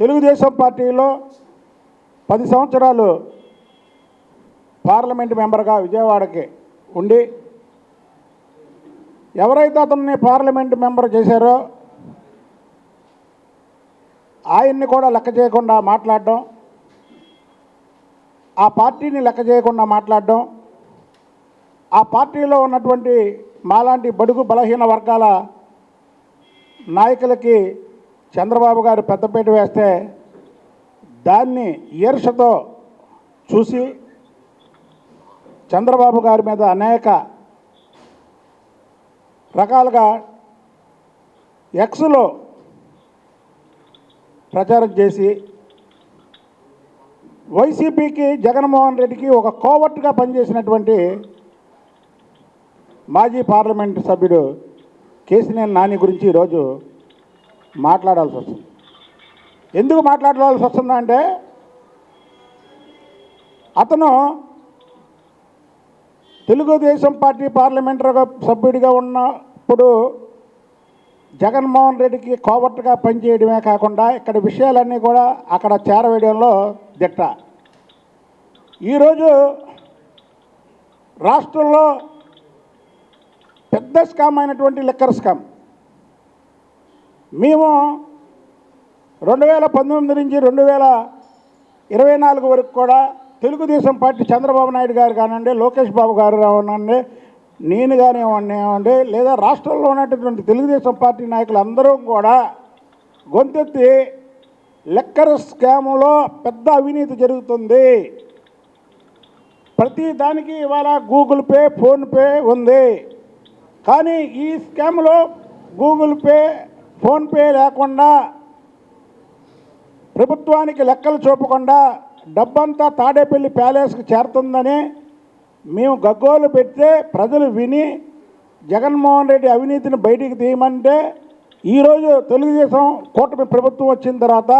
తెలుగుదేశం పార్టీలో 10 సంవత్సరాలు పార్లమెంట్ మెంబర్గా విజయవాడకి ఉండి ఎవరైతే అతన్ని పార్లమెంట్ మెంబర్ చేశారో ఆయన్ని కూడా లెక్క చేయకుండా మాట్లాడడం, ఆ పార్టీని లెక్క చేయకుండా మాట్లాడడం, ఆ పార్టీలో ఉన్నటువంటి మాలాంటి బడుగు బలహీన వర్గాల నాయకులకి చంద్రబాబు గారు పెద్దపీట వేస్తే దాన్ని ఈర్షతో చూసి చంద్రబాబు గారి మీద అనేక రకాలుగా ఎక్స్లో ప్రచారం చేసి వైసీపీకి జగన్మోహన్ రెడ్డికి ఒక కోవర్ట్గా పనిచేసినటువంటి మాజీ పార్లమెంటు సభ్యుడు కేసినేని నాని గురించి ఈరోజు మాట్లాడాల్సి వస్తుంది. ఎందుకు మాట్లాడాల్సి వస్తుందంటే అతను తెలుగుదేశం పార్టీ పార్లమెంటరీ సభ్యుడిగా ఉన్నప్పుడు జగన్మోహన్ రెడ్డికి కోవర్ట్గా పనిచేయడమే కాకుండా ఇక్కడ విషయాలన్నీ కూడా అక్కడ చేరవేయడంలో దిట్ట. ఈరోజు రాష్ట్రంలో పెద్ద స్కామ్ అయినటువంటి లిక్కర్ స్కామ్ మేము 2019 నుంచి 2024 వరకు కూడా తెలుగుదేశం పార్టీ చంద్రబాబు నాయుడు గారు కానివ్వండి, లోకేష్ బాబు గారు కానివ్వండి, నేను కానివ్వండి, లేదా రాష్ట్రంలో ఉన్నటువంటి తెలుగుదేశం పార్టీ నాయకులు అందరూ కూడా గొంతెత్తి లిక్కర్ స్కామ్లో పెద్ద అవినీతి జరుగుతుంది, ప్రతి దానికి ఇవాళ గూగుల్ పే, ఫోన్పే ఉంది, కానీ ఈ స్కామ్లో గూగుల్ పే, ఫోన్పే లేకుండా ప్రభుత్వానికి లెక్కలు చూపకుండా డబ్బంతా తాడేపల్లి ప్యాలెస్కి చేరుతుందని మేము గగ్గోలు పెడితే ప్రజలు విని జగన్మోహన్ రెడ్డి అవినీతిని బయటికి తీయమంటే ఈరోజు తెలుగుదేశం కూటమి ప్రభుత్వం వచ్చిన తర్వాత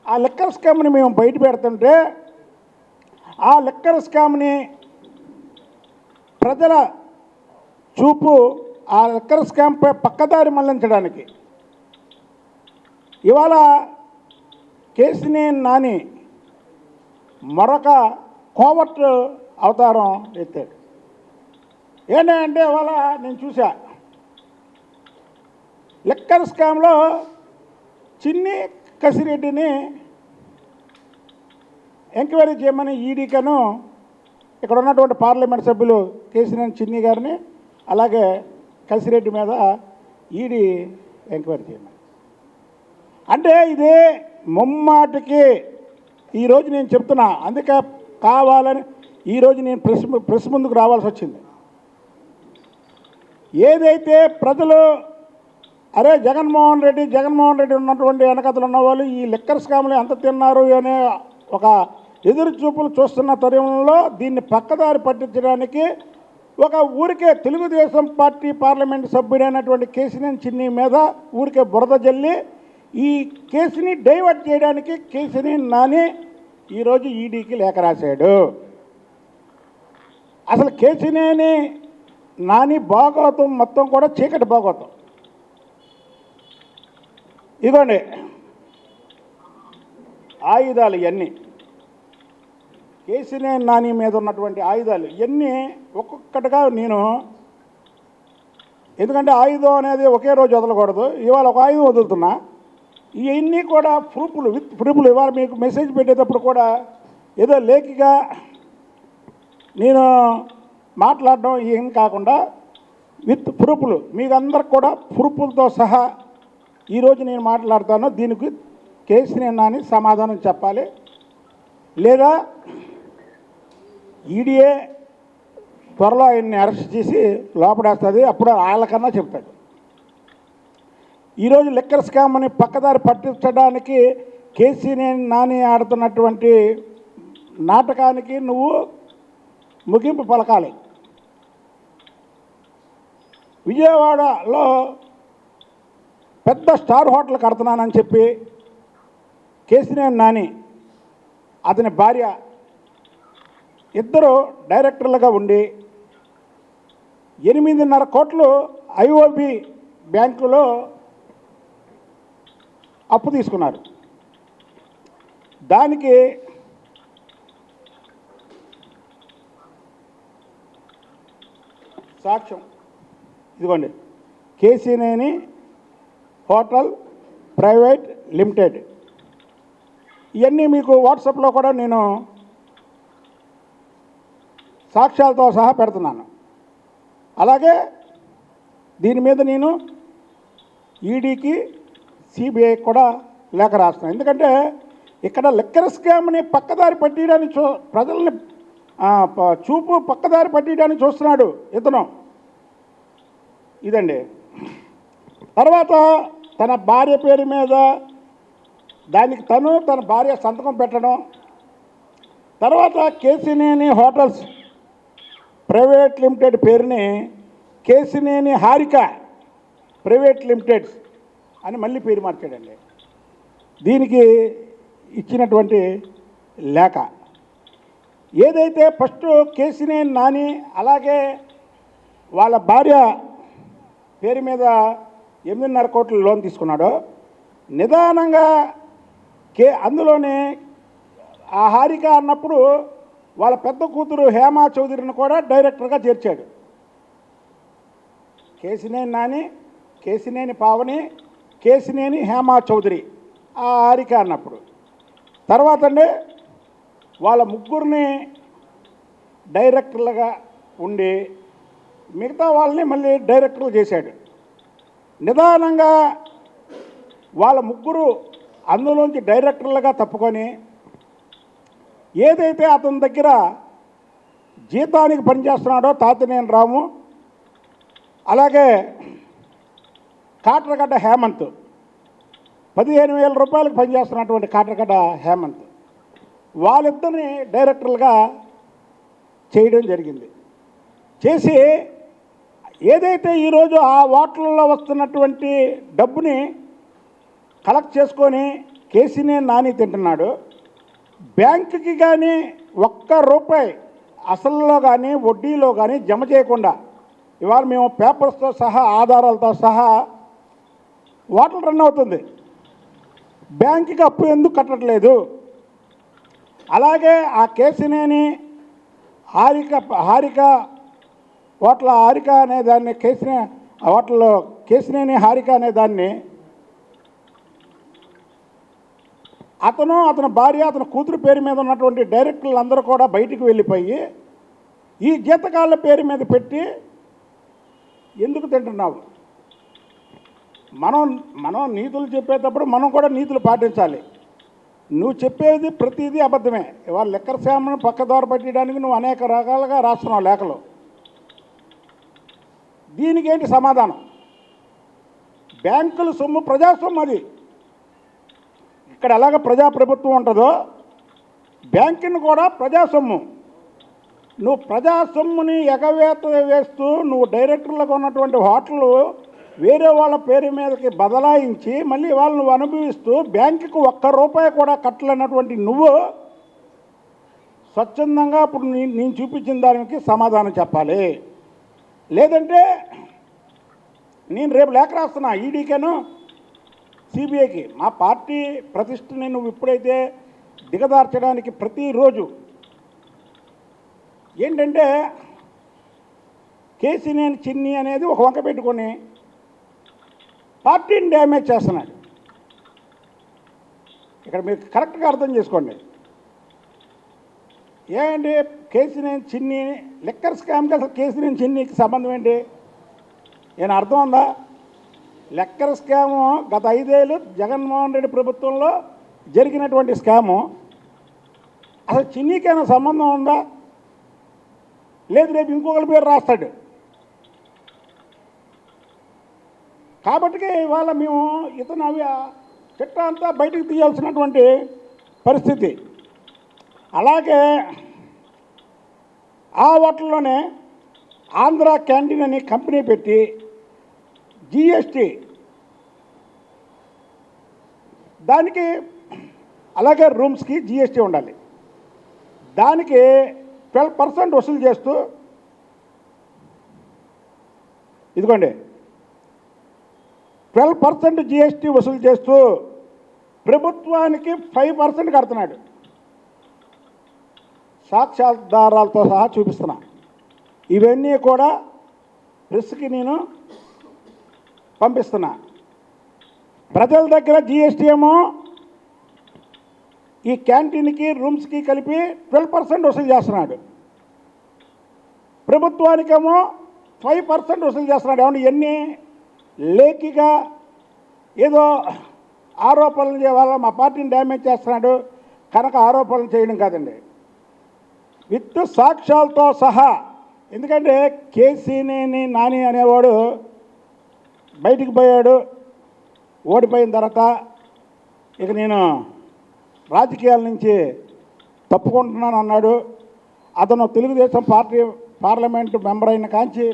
ఆ లిక్కర్ స్కామ్ని మేము బయట పెడుతుంటే ఆ లిక్కర్ స్కామ్ని ప్రజల చూపు ఆ లిక్కర్ స్కామ్పై పక్కదారి మళ్లించడానికి ఇవాళ కేసినేని నాని మరొక కోవర్ట్ అవతారం ఎత్తాడు. ఏంటంటే ఇవాళ నేను చూసా లిక్కర్ స్కామ్లో చిన్ని కసిరెడ్డిని ఎంక్వైరీ చేయమని ఈడీకను ఇక్కడ ఉన్నటువంటి పార్లమెంట్ సభ్యులు కేసినేని చిన్ని గారిని అలాగే కసిరెడ్డి మీద ఈడీ ఎంక్వైరీ చేయమని అంటే ఇదే ముమ్మాటికి ఈరోజు నేను చెప్తున్నా. అందుకే కావాలని ఈరోజు నేను ప్రెస్ ముందుకు రావాల్సి వచ్చింది. ఏదైతే ప్రజలు అరే జగన్మోహన్ రెడ్డి ఉన్నటువంటి వెనకతలు ఉన్నవాళ్ళు ఈ లిక్కర్ స్కామ్లు ఎంత తిన్నారు అనే ఒక ఎదురు చూపులు చూస్తున్న తరుణంలో దీన్ని పక్కదారి పట్టించడానికి ఒక ఊరికే తెలుగుదేశం పార్టీ పార్లమెంటు సభ్యుడైనటువంటి కేసినేని చిన్ని మీద ఊరికే బురద జల్లి ఈ కేసుని డైవర్ట్ చేయడానికి కేసినేని నాని ఈరోజు ఈడీకి లేఖ రాశాడు. అసలు కేసినేని నాని భాగవతం మొత్తం కూడా చీకటి భాగవతం. ఇదిగోండి ఆయుధాలు ఇవన్నీ కేసినేని నాని మీద ఉన్నటువంటి ఆయుధాలు ఇవన్నీ ఒక్కొక్కటిగా నేను, ఎందుకంటే ఆయుధం అనేది ఒకే రోజు వదలకూడదు, ఇవాళ ఒక ఆయుధం వదులుతున్నా. ఇవన్నీ కూడా ప్రూఫ్లు విత్ ప్రూఫ్లు. ఇవాళ మీకు మెసేజ్ పెట్టేటప్పుడు కూడా ఏదో లేఖగా నేను మాట్లాడడం ఏం కాకుండా విత్ ప్రూఫ్లు మీకు అందరికి కూడా ప్రూఫ్లతో సహా ఈరోజు నేను మాట్లాడతాను. దీనికి కేసినేని నాని సమాధానం చెప్పాలి, లేదా ఈడీఏ త్వరలో ఆయన్ని అరెస్ట్ చేసి లోపడేస్తుంది, అప్పుడు వాళ్ళకన్నా చెప్తాడు. ఈరోజు లిక్కర్ స్కామ్ని పక్కదారి పట్టించడానికి కేసినేని నాని ఆడుతున్నటువంటి నాటకానికి నువ్వు ముగింపు పలకాలి. విజయవాడలో పెద్ద స్టార్ హోటల్ కడుతున్నానని చెప్పి కేసినేని నాని అతని భార్య ఇద్దరు డైరెక్టర్లుగా ఉండి 8.5 కోట్లు ఐఓబి బ్యాంకులో అప్పు తీసుకున్నారు. దానికి సాక్ష్యం ఇదిగోండి, కేసీనేని హోటల్ ప్రైవేట్ లిమిటెడ్. ఇవన్నీ మీకు వాట్సాప్లో కూడా నేను సాక్ష్యాలతో సహా పెడుతున్నాను. అలాగే దీని మీద నేను ఈడీకి సిబిఐకి కూడా లేఖ రాస్తున్నాను. ఎందుకంటే ఇక్కడ లిక్కర్ స్కామ్ని పక్కదారి పట్టియడానికి ప్రజల్ని చూపు పక్కదారి పట్టియడానికి చూస్తున్నాడు ఇతను. ఇదండి. తర్వాత తన భార్య పేరు మీద దానికి తన భార్య సంతకం పెట్టడం, తర్వాత కేసినేని హోటల్స్ ప్రైవేట్ లిమిటెడ్ పేరుని కేసినేని హారిక ప్రైవేట్ లిమిటెడ్స్ అని మళ్ళీ పేరు మార్చాడండి. దీనికి ఇచ్చినటువంటి లేఖ ఏదైతే ఫస్ట్ కేసినేని నాని అలాగే వాళ్ళ భార్య పేరు మీద 8.5 కోట్ల లోన్ తీసుకున్నాడో, నిదానంగా అందులోనే ఆ హారిక అన్నప్పుడు వాళ్ళ పెద్ద కూతురు హేమా చౌదరిని కూడా డైరెక్టర్గా చేర్చాడు. కేసినేని నాని, కేసినేని పావని, కేసినేని హేమా చౌదరి ఆ హారిక అన్నప్పుడు. తర్వాత అండి వాళ్ళ ముగ్గురిని డైరెక్టర్లుగా ఉండి మిగతా వాళ్ళని మళ్ళీ డైరెక్టర్లు చేశాడు. నిదానంగా వాళ్ళ ముగ్గురు అందులోంచి డైరెక్టర్లుగా తప్పుకొని ఏదైతే అతని దగ్గర జీతానికి పనిచేస్తున్నాడో తాతినేని రాము, అలాగే కాట్రగడ్డ హేమంత్, 15,000 రూపాయలకు పనిచేస్తున్నటువంటి కాట్రగడ్డ హేమంత్, వాళ్ళిద్దరిని డైరెక్టర్లుగా చేయడం జరిగింది. చేసి ఏదైతే ఈరోజు ఆ ఓట్లలో వస్తున్నటువంటి డబ్బుని కలెక్ట్ చేసుకొని కేసీనేని నాని తింటున్నాడు, బ్యాంకుకి కానీ ₹1 అసలులో కానీ వడ్డీలో కానీ జమ చేయకుండా ఇవాళ మేము పేపర్స్తో సహా ఆధారాలతో సహా ఓట్లు రన్ అవుతుంది. బ్యాంకుకి అప్పు ఎందుకు కట్టట్లేదు? అలాగే ఆ కేసినేని హారిక ఓట్ల హారిక అనే దాన్ని ఓట్లలో కేసినేని హారిక అనే దాన్ని అతని భార్య అతని కూతురు పేరు మీద ఉన్నటువంటి డైరెక్టర్లు అందరూ కూడా బయటికి వెళ్ళిపోయి ఈ జీతకాళ్ళ పేరు మీద పెట్టి ఎందుకు తింటున్నావు? మనం నీతులు చెప్పేటప్పుడు మనం కూడా నీతులు పాటించాలి. నువ్వు చెప్పేది ప్రతిదీ అబద్ధమే. ఇవాళ లిక్కర్ స్కామ్ను పక్కదారి పట్టడానికి నువ్వు అనేక రకాలుగా రాస్తున్నావు లేఖలు. దీనికేంటి సమాధానం? బ్యాంకుల సొమ్ము ప్రజాసొమ్ము. అది ఇక్కడ ఎలాగ ప్రజాప్రభుత్వం ఉంటుందో బ్యాంకుని కూడా ప్రజాసొమ్ము. నువ్వు ప్రజాసొమ్ముని ఎగవేత వేస్తూ నువ్వు డైరెక్టర్లకు ఉన్నటువంటి హోటళ్ళు వేరే వాళ్ళ పేరు మీదకి బదలాయించి మళ్ళీ వాళ్ళు నువ్వు అనుభవిస్తూ బ్యాంకుకు ₹1 కూడా కట్టలేనటువంటి నువ్వు స్వచ్ఛందంగా ఇప్పుడు నేను చూపించిన దానికి సమాధానం చెప్పాలి. లేదంటే నేను రేపు లేఖ రాస్తున్నా ఈడీకేను సిబిఐకి. మా పార్టీ ప్రతిష్టని నువ్వు ఇప్పుడైతే దిగదార్చడానికి ప్రతిరోజు ఏంటంటే కేసినేని చిన్ని అనేది ఒక వంక పెట్టుకొని పార్టీని డ్యామేజ్ చేస్తున్నాడు. ఇక్కడ మీరు కరెక్ట్గా అర్థం చేసుకోండి. ఏంటి కేసినేని చిన్ని లిక్కర్ స్కామ్కి అసలు కేసినేని చిన్నికి సంబంధం ఏంటి? నేను అర్థం ఉందా? లిక్కర్ స్కాము గత 5 ఏళ్ళు జగన్మోహన్ రెడ్డి ప్రభుత్వంలో జరిగినటువంటి స్కాము. అసలు చిన్నీకైనా సంబంధం ఉందా? లేదు, రేపు ఇంకొకరి పేరు రాస్తాడు. కాబట్టి ఇవాళ మేము ఇతను చిట్టా అంతా బయటకు తీయాల్సినటువంటి పరిస్థితి. అలాగే ఆ హోటల్లోనే ఆంధ్ర క్యాంటీన్ అని కంపెనీ పెట్టి జిఎస్టీ దానికి, అలాగే రూమ్స్కి జిఎస్టీ ఉండాలి. దానికి 12% వసూలు చేస్తూ, ఇదిగోండి 12% జిఎస్టీ వసూలు చేస్తూ ప్రభుత్వానికి 5% కడుతున్నాడు. సాక్ష్యాధారాలతో సహా చూపిస్తున్నా. ఇవన్నీ కూడా ప్రెస్కి నేను పంపిస్తున్నా. ప్రజల దగ్గర జిఎస్టీ ఏమో ఈ క్యాంటీన్కి రూమ్స్కి కలిపి 12% వసూలు చేస్తున్నాడు. ప్రభుత్వానికేమో 5% వసూలు చేస్తున్నాడు. ఏమంటే ఇవన్నీ లేఖిగా ఏదో ఆరోపణలు చేయాల మా పార్టీని డ్యామేజ్ చేస్తున్నాడు కనుక ఆరోపణలు చేయడం కాదండి, విత్ సాక్ష్యాలతో సహా. ఎందుకంటే కేసీనేని నాని అనేవాడు బయటికి పోయాడు, ఓడిపోయిన తర్వాత ఇక నేను రాజకీయాల నుంచి తప్పుకుంటున్నాను అన్నాడు. అతను తెలుగుదేశం పార్టీ పార్లమెంటు మెంబర్ అయిన కాంచి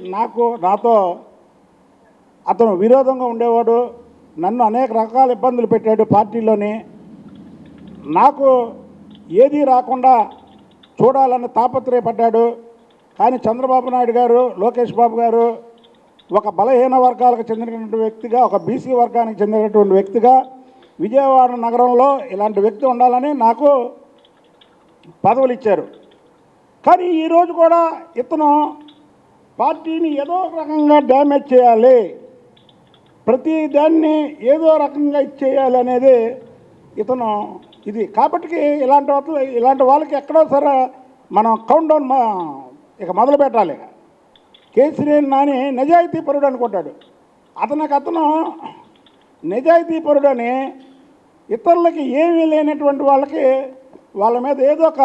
నాతో అతను విరోధంగా ఉండేవాడు. నన్ను అనేక రకాల ఇబ్బందులు పెట్టాడు పార్టీలోని. నాకు ఏదీ రాకుండా చూడాలని తాపత్రయపడ్డాడు. కానీ చంద్రబాబు నాయుడు గారు, లోకేష్ బాబు గారు ఒక బలహీన వర్గాలకు చెందినటువంటి వ్యక్తిగా, ఒక బీసీ వర్గానికి చెందినటువంటి వ్యక్తిగా విజయవాడ నగరంలో ఇలాంటి వ్యక్తి ఉండాలని నాకు పదవులు ఇచ్చారు. కానీ ఈరోజు కూడా ఇతను పార్టీని ఏదో రకంగా డ్యామేజ్ చేయాలి, ప్రతి దాన్ని ఏదో రకంగా ఇచ్చేయాలి అనేది ఇతను ఇది. కాబట్టి ఇలాంటి వాళ్ళకి ఎక్కడో సరే మనం కౌంట్ డౌన్ ఇక మొదలు పెట్టాలి. కేసీఆర్ నాని నిజాయితీపరుడు అనుకుంటాడు. అతను నిజాయితీపరుడని ఇతరులకి ఏమీ లేనటువంటి వాళ్ళ మీద ఏదో ఒక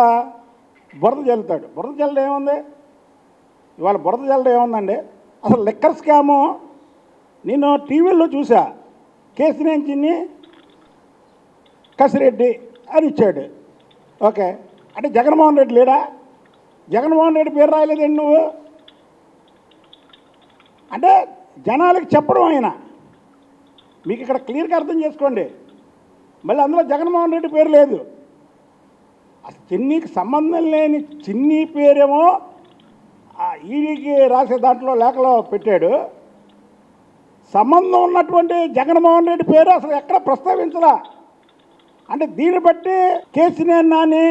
బురద జల్లుతాడు. బురద జల్లడం ఏముంది? ఇవాళ బురద జల్లడం ఏముందండి? అసలు లిక్కర్ స్కాము నేను టీవీలో చూసా. కేసీనేని కసిరెడ్డి అని ఇచ్చాడు. ఓకే, అంటే జగన్మోహన్ రెడ్డి లేడా? జగన్మోహన్ రెడ్డి పేరు రాయలేదండి నువ్వు. అంటే జనాలకు చెప్పడం ఆయన. మీకు ఇక్కడ క్లియర్గా అర్థం చేసుకోండి. మళ్ళీ అందులో జగన్మోహన్ రెడ్డి పేరు లేదు. అసలు చిన్నీకి సంబంధం లేని చిన్ని పేరేమో ఈడీకి రాసే దాంట్లో లేఖలో పెట్టాడు. సంబంధం ఉన్నటువంటి జగన్మోహన్ రెడ్డి పేరు అసలు ఎక్కడ ప్రస్తావించలా. అంటే దీన్ని బట్టి కేసీఆర్ నాని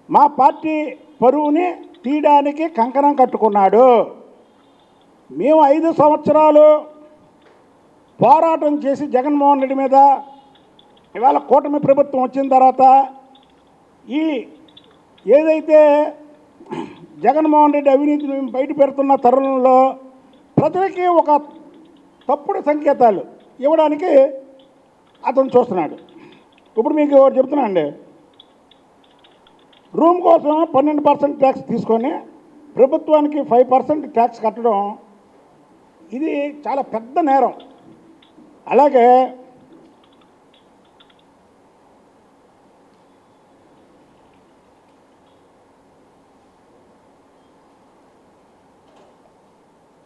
మా పార్టీ పరువుని తీయడానికి కంకణం కట్టుకున్నాడు. మేము 5 సంవత్సరాలు పోరాటం చేసి జగన్మోహన్ రెడ్డి మీద ఇవాళ కూటమి ప్రభుత్వం వచ్చిన తర్వాత ఈ ఏదైతే జగన్మోహన్ రెడ్డి అవినీతిని బయట పెడుతున్న తరుణంలో ప్రజలకి ఒక తప్పుడు సంకేతాలు ఇవ్వడానికి అతను చూస్తున్నాడు. ఇప్పుడు మీకు చెప్తున్నా అండి, రూమ్ కోసం 12% ట్యాక్స్ తీసుకొని ప్రభుత్వానికి 5% ట్యాక్స్ కట్టడం ఇది చాలా పెద్ద నేరం. అలాగే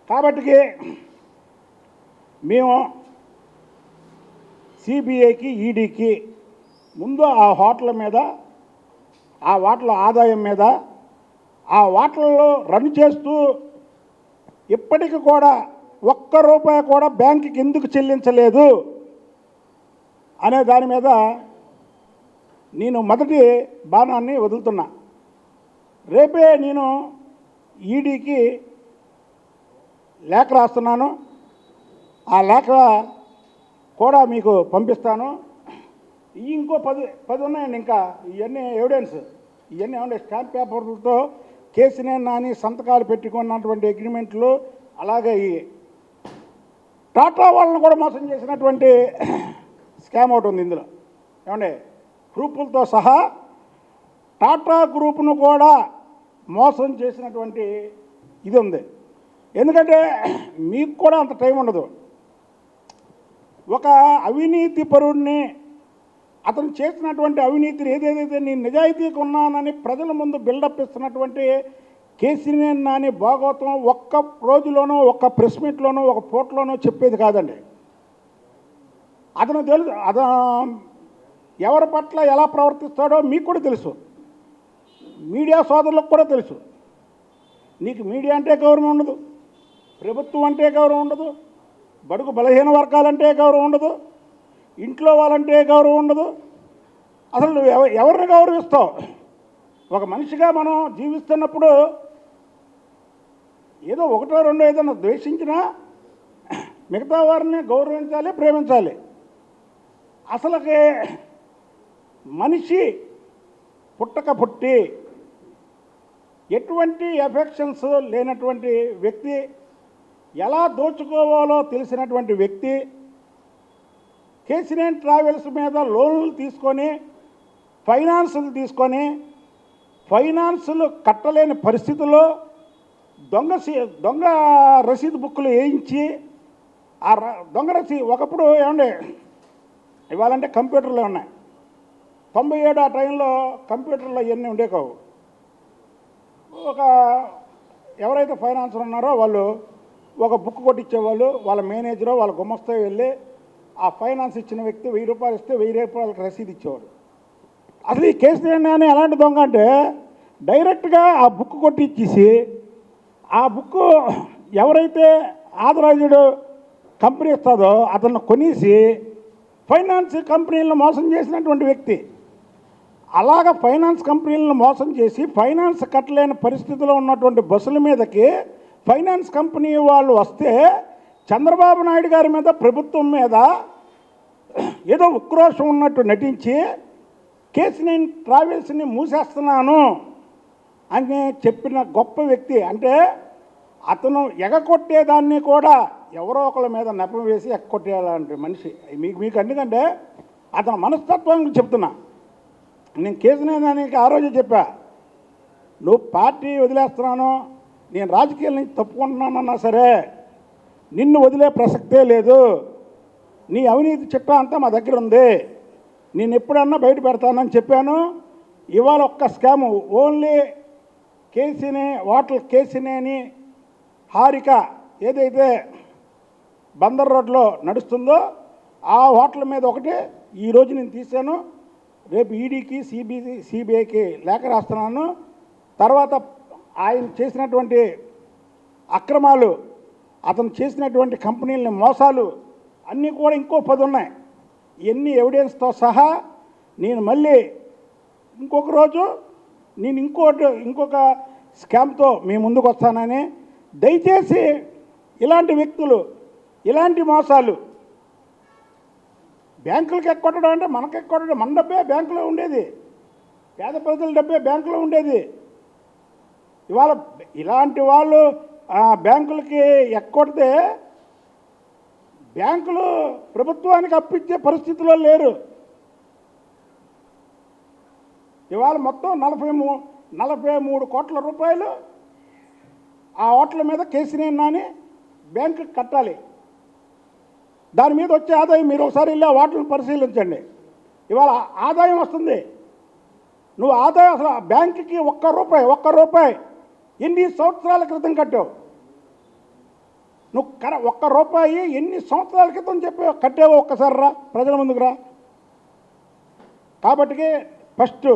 కాబట్టి మేము సిబిఐకి ఈడీకి ముందు ఆ హోటల్ మీద, ఆ వాటల ఆదాయం మీద, ఆ వాటల్లో రన్ చేస్తూ ఇప్పటికి కూడా ₹1 కూడా బ్యాంకుకి ఎందుకు చెల్లించలేదు అనే దాని మీద నేను మొదటి బాణాన్ని వదులుతున్నా. రేపే నేను ఈడీకి లేఖ రాస్తున్నాను. ఆ లేఖ కూడా మీకు పంపిస్తాను. ఇంకో 10 ఉన్నాయండి. ఇంకా ఇవన్నీ ఎవిడెన్స్, ఇవన్నీ ఏమంటే స్టాంప్ పేపర్లతో కేసీఆర్ నాని సంతకాలు పెట్టుకున్నటువంటి అగ్రిమెంట్లు, అలాగే ఈ టాటా వాళ్ళని కూడా మోసం చేసినటువంటి స్కామ్ ఒకటి ఉంది ఇందులో. ఏమంటే ప్రూఫ్లతో సహా టాటా గ్రూప్ను కూడా మోసం చేసినటువంటి ఇది ఉంది. ఎందుకంటే మీకు కూడా అంత టైం ఉండదు. ఒక అవినీతి పరుడిని, అతను చేసినటువంటి అవినీతిని ఏదేదైతే నేను నిజాయితీగా ఉన్నానని ప్రజల ముందు బిల్డప్ ఇస్తున్నటువంటి కేసీఆర్ నాని భాగవతం ఒక్క రోజులోనో, ఒక్క ప్రెస్ మీట్లోనో, ఒక పోర్ట్లోనో చెప్పేది కాదండి. అతను తెలుసు, అతను ఎవరి పట్ల ఎలా ప్రవర్తిస్తాడో మీకు కూడా తెలుసు, మీడియా సోదరులకు కూడా తెలుసు. నీకు మీడియా అంటే గౌరవం ఉండదు, ప్రభుత్వం అంటే గౌరవం ఉండదు, బడుగు బలహీన వర్గాలంటే గౌరవం ఉండదు. ఇంట్లో వాళ్ళంటే గౌరవం ఉండదు. అసలు నువ్వు ఎవరిని గౌరవిస్తావు? ఒక మనిషిగా మనం జీవిస్తున్నప్పుడు ఏదో ఒకటో రెండో ఏదైనా ద్వేషించినా మిగతా వారిని గౌరవించాలి, ప్రేమించాలి. అసలుకి మనిషి పుట్టి ఎటువంటి ఎఫెక్షన్స్ లేనటువంటి వ్యక్తి, ఎలా దోచుకోవాలో తెలిసినటువంటి వ్యక్తి, కేసీనేని ట్రావెల్స్ మీద లోన్లు తీసుకొని ఫైనాన్సులు కట్టలేని పరిస్థితుల్లో దొంగ రసీదు బుక్కులు వేయించి ఆ దొంగ రసీదు ఒకప్పుడు ఏమండి ఇవ్వాలంటే కంప్యూటర్లో ఉన్నాయి. 97 ఆ టైంలో కంప్యూటర్లో ఇవన్నీ ఉండే కావు. ఎవరైతే ఫైనాన్సర్ ఉన్నారో వాళ్ళు ఒక బుక్ కొట్టించేవాళ్ళు. వాళ్ళ మేనేజరో వాళ్ళ గుమస్తా వెళ్ళి ఆ ఫైనాన్స్ ఇచ్చిన వ్యక్తి 1000 రూపాయలు ఇస్తే 1000 రూపాయలకు రసీదు ఇచ్చేవాడు. అసలు ఈ కేసీనేని నాని ఎలాంటి దొంగ అంటే డైరెక్ట్గా ఆ బుక్ కొట్టించేసి ఆ బుక్ ఎవరైతే ఆథరైజ్డ్ కంపెనీ ఇస్తుందో అతను కొనేసి ఫైనాన్స్ కంపెనీలను మోసం చేసినటువంటి వ్యక్తి. అలాగ ఫైనాన్స్ కంపెనీలను మోసం చేసి ఫైనాన్స్ కట్టలేని పరిస్థితిలో ఉన్నటువంటి బస్సుల మీదకి ఫైనాన్స్ కంపెనీ వాళ్ళు వస్తే చంద్రబాబు నాయుడు గారి మీద, ప్రభుత్వం మీద ఏదో ఉక్రోషం ఉన్నట్టు నటించి కేసీనేని ట్రావెల్స్ని మూసేస్తున్నాను అని చెప్పిన గొప్ప వ్యక్తి. అంటే అతను ఎగకొట్టేదాన్ని కూడా ఎవరో ఒకళ్ళ మీద నెపం వేసి ఎగకొట్టేయాలంటే మనిషి. మీకు ఎందుకంటే అతని మనస్తత్వం చెప్తున్నా. నేను కేసీనేని నానికి ఆ రోజే చెప్పా, నువ్వు పార్టీ వదిలేస్తున్నాను, నేను రాజకీయాల నుంచి తప్పుకుంటున్నానన్నా సరే నిన్ను వదిలే ప్రసక్తే లేదు. నీ అవినీతి చిట్టా అంతా మా దగ్గర ఉంది, నేను ఎప్పుడన్నా బయట పెడతానని చెప్పాను. ఇవాళ ఒక్క స్కాము ఓన్లీ కేసీనేని హారిక ఏదైతే బందర్ రోడ్లో నడుస్తుందో ఆ హోటల్ మీద ఒకటి ఈరోజు నేను తీశాను. రేపు ఈడీకి సిబిఐకి లేఖ రాస్తున్నాను. తర్వాత ఆయన చేసినటువంటి అక్రమాలు, అతను చేసినటువంటి కంపెనీలని మోసాలు అన్నీ కూడా ఇంకో 10 ఉన్నాయి. ఇవన్నీ ఎవిడెన్స్తో సహా నేను మళ్ళీ ఇంకొక రోజు నేను ఇంకొక స్కామ్తో మీ ముందుకు వస్తానని. దయచేసి ఇలాంటి వ్యక్తులు, ఇలాంటి మోసాలు బ్యాంకులకు ఎక్కొట్టడం అంటే మనకు ఎక్కొట్టడం, మన డబ్బే బ్యాంకులో ఉండేది, పేద ప్రజల డబ్బే బ్యాంకులో ఉండేది. ఇవాళ ఇలాంటి వాళ్ళు బ్యాంకులకి ఎక్కొడితే బ్యాంకులు ప్రభుత్వానికి అప్పిచ్చే పరిస్థితిలో లేరు. ఇవాళ మొత్తం 43 కోట్ల రూపాయలు ఆ హోటల్ మీద కేసీనేని నాని బ్యాంకుకి కట్టాలి. దాని మీద వచ్చే ఆదాయం మీరు ఒకసారి వెళ్ళి ఆ హోటల్ని పరిశీలించండి. ఇవాళ ఆదాయం వస్తుంది. నువ్వు ఆదాయం అసలు బ్యాంకుకి ఒక్క రూపాయి ఎన్ని సంవత్సరాల క్రితం కట్టావు? నువ్వు ₹1 ఎన్ని సంవత్సరాల క్రితం కట్టావో ఒక్కసారి రా, ప్రజల ముందుకు రా. కాబట్టి ఫస్ట్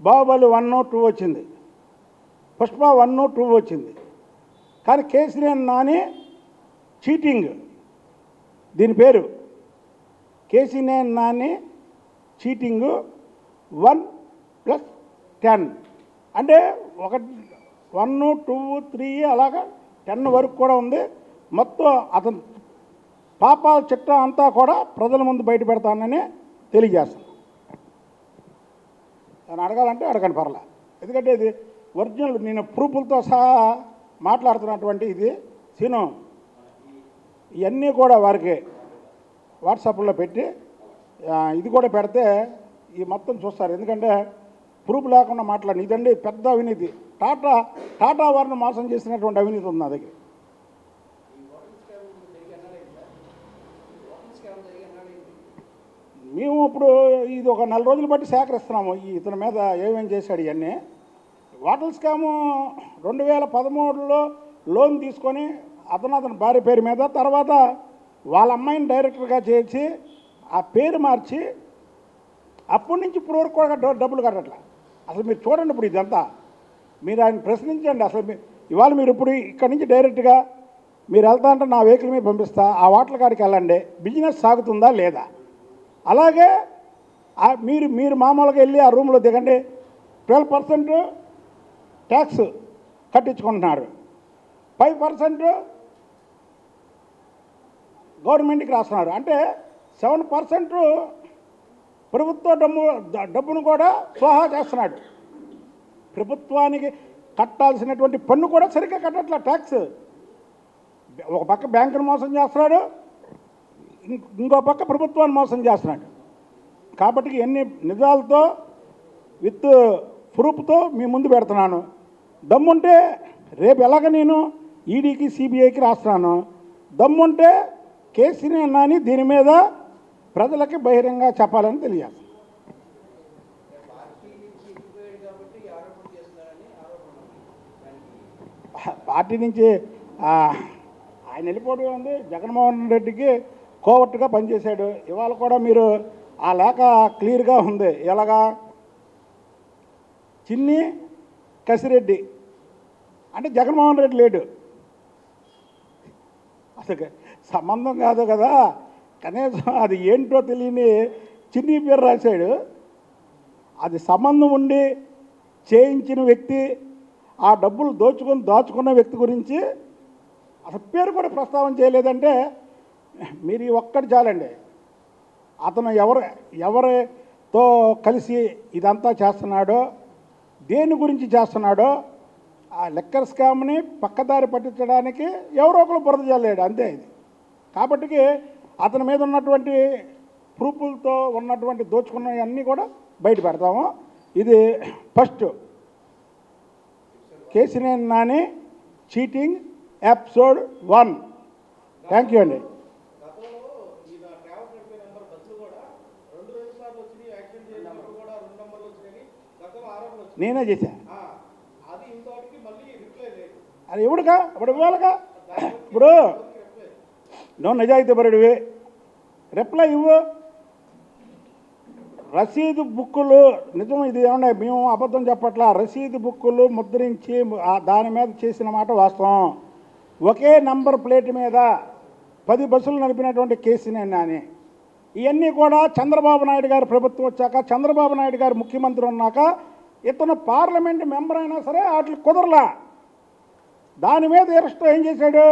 బాహుబలి 1, 2 వచ్చింది, పుష్ప 1, 2 వచ్చింది. కానీ కేసీనేని నాని చీటింగ్, దీని పేరు కేసీనేని నాని చీటింగు 1+10 అంటే 1, 2, 3 అలాగా 10 వరకు కూడా ఉంది. మొత్తం అతను పాపాల చిట్టా అంతా కూడా ప్రజల ముందు బయట పెడతానని తెలియజేస్తాను. దాన్ని అడగాలంటే అడగండి, పర్లే. ఎందుకంటే ఇది ఒరిజినల్, నేను ప్రూఫ్లతో సహా మాట్లాడుతున్నటువంటి ఇది సీను. ఇవన్నీ కూడా వారికి వాట్సాప్లో పెట్టి ఇది కూడా పెడితే ఈ మొత్తం చూస్తారు. ఎందుకంటే ప్రూఫ్ లేకుండా మాట్లాడి ఇదండి పెద్ద అవినీతి. టాటా వారిని మోసం చేసినటువంటి అవినీతి ఉంది నా దగ్గర. మేము ఇప్పుడు ఇది ఒక 4 రోజులు బట్టి సేకరిస్తున్నాము ఇతని మీద ఏమేమి చేశాడు ఇవన్నీ. వాటర్ స్కాము 2013లో లోన్ తీసుకొని అతని భార్య పేరు మీద, తర్వాత వాళ్ళ అమ్మాయిని డైరెక్టర్గా చేసి ఆ పేరు మార్చి అప్పటి నుంచి ఇప్పుడు వరకు కూడా డబ్బులు కట్టట్లా. అసలు మీరు చూడండి ఇప్పుడు ఇదంతా, మీరు ఆయన ప్రశ్నించండి. అసలు ఇవాళ మీరు ఇప్పుడు ఇక్కడి నుంచి డైరెక్ట్గా మీరు వెళ్తా అంటే నా వెహికల్ మీద పంపిస్తా, ఆ హోటల్ కాడికి వెళ్ళండి, బిజినెస్ సాగుతుందా లేదా? అలాగే మీరు మీరు మామూలుగా వెళ్ళి ఆ రూమ్లో దిగండి, 12% ట్యాక్స్ కట్టించుకుంటున్నారు, 5% గవర్నమెంట్కి రాస్తున్నారు. అంటే 7% ప్రభుత్వ డబ్బును కూడా స్వాహా చేస్తున్నాడు. ప్రభుత్వానికి కట్టాల్సినటువంటి పన్ను కూడా సరిగ్గా కట్టట్లా. ట్యాక్స్ ఒక పక్క బ్యాంకును మోసం చేస్తున్నాడు, ఇంకో పక్క ప్రభుత్వాన్ని మోసం చేస్తున్నాడు. కాబట్టి ఎన్ని నిజాలతో విత్ ప్రూఫ్తో మీ ముందు పెడుతున్నాను. దమ్ముంటే రేపు ఎలాగ నేను ఈడీకి సిబిఐకి రాస్తున్నాను, దమ్ముంటే కేసీనే నాని దీని మీద ప్రజలకి బహిరంగ చెప్పాలని తెలియాలి. పార్టీ నుంచి ఆయన వెళ్ళిపోవడం ఉంది. జగన్మోహన్ రెడ్డికి కోవర్ట్గా పనిచేశాడు. ఇవాళ కూడా మీరు ఆ లేఖ క్లియర్గా ఉంది. ఎలాగా చిన్ని కసిరెడ్డి అంటే జగన్మోహన్ రెడ్డి లేడు, అసలు సంబంధం కాదు కదా. కనీసం అది ఏంటో తెలియని చిన్ని పేరు రాశాడు. అది సంబంధం ఉండి చేయించిన వ్యక్తి, ఆ డబ్బులు దాచుకున్న వ్యక్తి గురించి అసలు పేరు కూడా ప్రస్తావన చేయలేదంటే మీరు ఒక్కటి చాలండి. అతను ఎవరితో కలిసి ఇదంతా చేస్తున్నాడో, దేని గురించి చేస్తున్నాడో, ఆ లిక్కర్ స్కామ్ని పక్కదారి పట్టించడానికి ఎవరో ఒకరు బురద చల్లాడు అంతే. ఇది కాబట్టి అతని మీద ఉన్నటువంటి ప్రూఫ్లతో ఉన్నటువంటి దోచుకున్నవన్నీ కూడా బయట పెడతాము. ఇది ఫస్ట్ కేసీనే Nani cheating episode 1. Thank you అండి. నేనే చేశా. అది ఎవడుగా ఇప్పుడు ఇవ్వాలిగా. ఇప్పుడు నువ్వు నిజాయితీ పరుడివి, రిప్లై ఇవ్వు. రసీదు బుక్కులు నిజం, ఇది ఏమన్నా మేము అబద్ధం చెప్పట్లా. రసీదు బుక్కులు ముద్రించి దాని మీద చేసిన మాట వాస్తవం. ఒకే నంబర్ ప్లేట్ మీద 10 బస్సులు నడిపినటువంటి కేసీనే నాని. ఇవన్నీ కూడా చంద్రబాబు నాయుడు గారు ప్రభుత్వం వచ్చాక, చంద్రబాబు నాయుడు గారు ముఖ్యమంత్రి ఉన్నాక, ఇతను పార్లమెంట్ మెంబర్ అయినా సరే వాటికి కుదరలా. దాని మీద ఎరస్తో ఏం చేశాడు,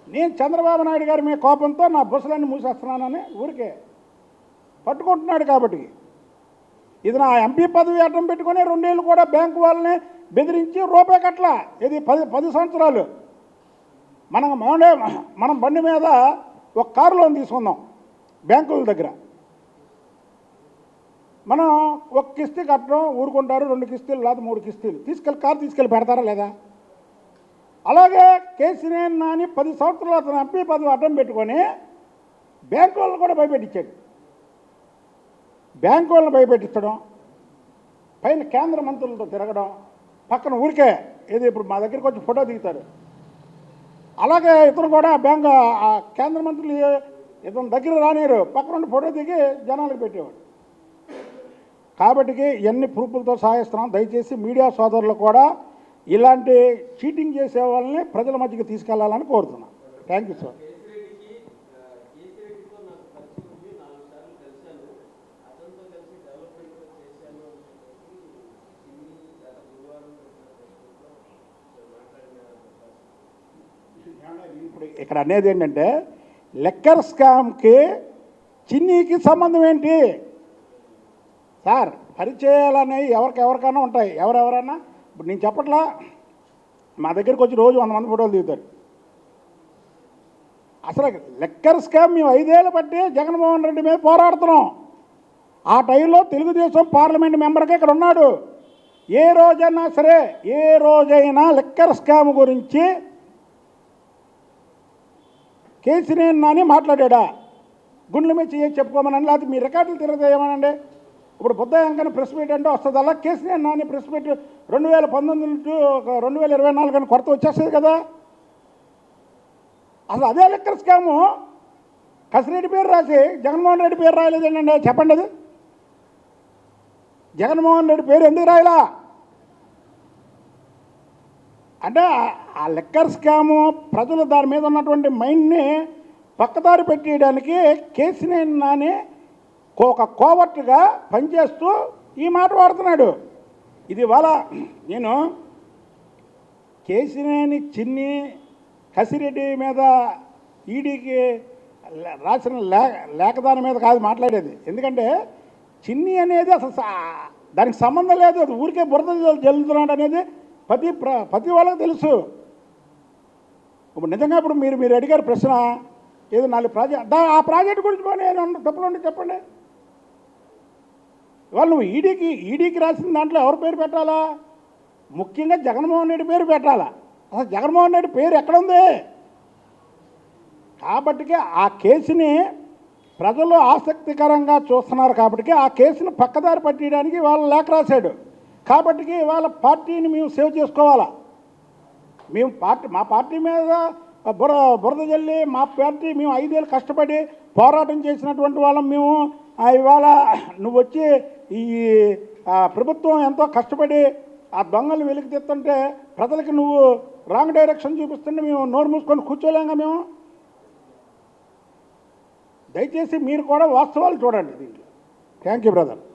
నేను చంద్రబాబు నాయుడు గారి మీద కోపంతో నా బస్సులన్నీ మూసేస్తున్నానని ఊరికే పట్టుకుంటున్నాడు. కాబట్టి ఇది నా ఎంపీ పదవి అడ్డం పెట్టుకుని 2 ఏళ్ళు కూడా బ్యాంకు వాళ్ళని బెదిరించి రూపాయి కట్ల. ఇది 10 సంవత్సరాలు. మనం బండి మీద ఒక కారు లోన్ తీసుకుందాం బ్యాంకుల దగ్గర. మనం ఒక కిస్తీ కట్టడం ఊరుకుంటారు, 2 కిస్తీలు లేదా 3 కిస్తీలు కారు తీసుకెళ్ళి పెడతారా లేదా? అలాగే కేసీనే నాని 10 సంవత్సరాలు అతను ఎంపీ పదవి అడ్డం పెట్టుకొని బ్యాంకు వాళ్ళని కూడా భయపెట్టించాడు. బ్యాంకు వాళ్ళని భయపెట్టించడం, పైన కేంద్ర మంత్రులతో తిరగడం, పక్కన ఊరికే ఏది ఇప్పుడు మా దగ్గరికి వచ్చి ఫోటో దిగుతారు. అలాగే ఇతను కూడా బ్యాంకు కేంద్ర మంత్రులు ఇతను దగ్గర రానియరు, పక్కన నుండి ఫోటో దిగి జనాలకు పెట్టేవాడు. కాబట్టి ఇవన్నీ ప్రూఫ్లతో సాగిస్తున్నాం. దయచేసి మీడియా సోదరులు కూడా ఇలాంటి చీటింగ్ చేసే వాళ్ళని ప్రజల మధ్యకి తీసుకెళ్లాలని కోరుతున్నాను. Thank you sir. ఇప్పుడు ఇక్కడ అనేది ఏంటంటే లిక్కర్ స్కామ్కి చిన్నీకి సంబంధం ఏంటి సార్? పరిచయాలనేవి ఎవరికైనా ఉంటాయి. ఎవరెవరైనా ఇప్పుడు నేను చెప్పట్లా, మా దగ్గరికి వచ్చి రోజు 100 మంది ఫోటోలు దిగుతారు. అసలు లిక్కర్ స్కామ్ మేము 5 ఏళ్ళు బట్టి జగన్మోహన్ రెడ్డి మీద పోరాడుతున్నాం. ఆ టైంలో తెలుగుదేశం పార్లమెంట్ మెంబర్గా ఇక్కడ ఉన్నాడు. ఏ రోజైనా సరే, ఏ రోజైనా లిక్కర్ స్కామ్ గురించి కేసీనే నాని మాట్లాడా? గుండెల మీద చెప్పుకోమనండి, లేకపోతే మీ రికార్డులు తిరగదేయమనండి. ఇప్పుడు బుద్ధయంకని ప్రెస్ మీట్ అంటే వస్తుంది. అలా కేసీనే నాని ప్రెస్ మీట్ 2019 టు 2024 అని కొరత వచ్చేస్తుంది కదా. అసలు అదే లిక్కర్ స్కాము కసిరెడ్డి పేరు రాసి జగన్మోహన్ రెడ్డి పేరు రాయలేదేంటండి? చెప్పండి. అది జగన్మోహన్ రెడ్డి పేరు ఎందుకు రాయలా అంటే ఆ లిక్కర్ స్కాము ప్రజలు దాని మీద ఉన్నటువంటి మైండ్ని పక్కదారి పెట్టేయడానికి కేసీనే నాని ఒక కోవర్ట్గా పనిచేస్తూ ఈ మాట వాడుతున్నాడు. ఇది ఇవాళ నేను కేసినేని చిన్ని కసిరెడ్డి మీద ఈడీకి రాసిన లేఖ దాని మీద కాదు మాట్లాడేది. ఎందుకంటే చిన్ని అనేది అసలు దానికి సంబంధం లేదు. అది ఊరికే బురద జల్లుతున్నాడు అనేది ప్రతి వాళ్ళకి తెలుసు. ఇప్పుడు నిజంగా ఇప్పుడు మీరు అడిగారు ప్రశ్న, ఏదో 4 ప్రాజెక్ట్ ఆ ప్రాజెక్టు గురించి నేను తప్పులు ఉండి చెప్పండి. ఇవాళ నువ్వు ఈడీకి రాసిన దాంట్లో ఎవరి పేరు పెట్టాలా? ముఖ్యంగా జగన్మోహన్ రెడ్డి పేరు పెట్టాలా? అసలు జగన్మోహన్ రెడ్డి పేరు ఎక్కడుంది? కాబట్టికి ఆ కేసుని ప్రజలు ఆసక్తికరంగా చూస్తున్నారు. కాబట్టి ఆ కేసును పక్కదారి పట్టడానికి వాళ్ళు లేఖ రాశాడు. కాబట్టికి వాళ్ళ పార్టీని మేము సేవ్ చేసుకోవాలా. మేము మా పార్టీ మీద బురద జల్లి మా పార్టీ మేము 5 ఏళ్ళు కష్టపడి పోరాటం చేసినటువంటి వాళ్ళం మేము. ఇవాళ నువ్వు వచ్చి ఈ ప్రభుత్వం ఎంతో కష్టపడి ఆ దొంగలు వెలికి తెస్తుంటే ప్రజలకి నువ్వు రాంగ్ డైరెక్షన్ చూపిస్తుంటే మేము నోరు మూసుకొని కూర్చోలేంగా మేము. దయచేసి మీరు కూడా వాస్తవాలు చూడండి దీంట్లో. Thank you brother.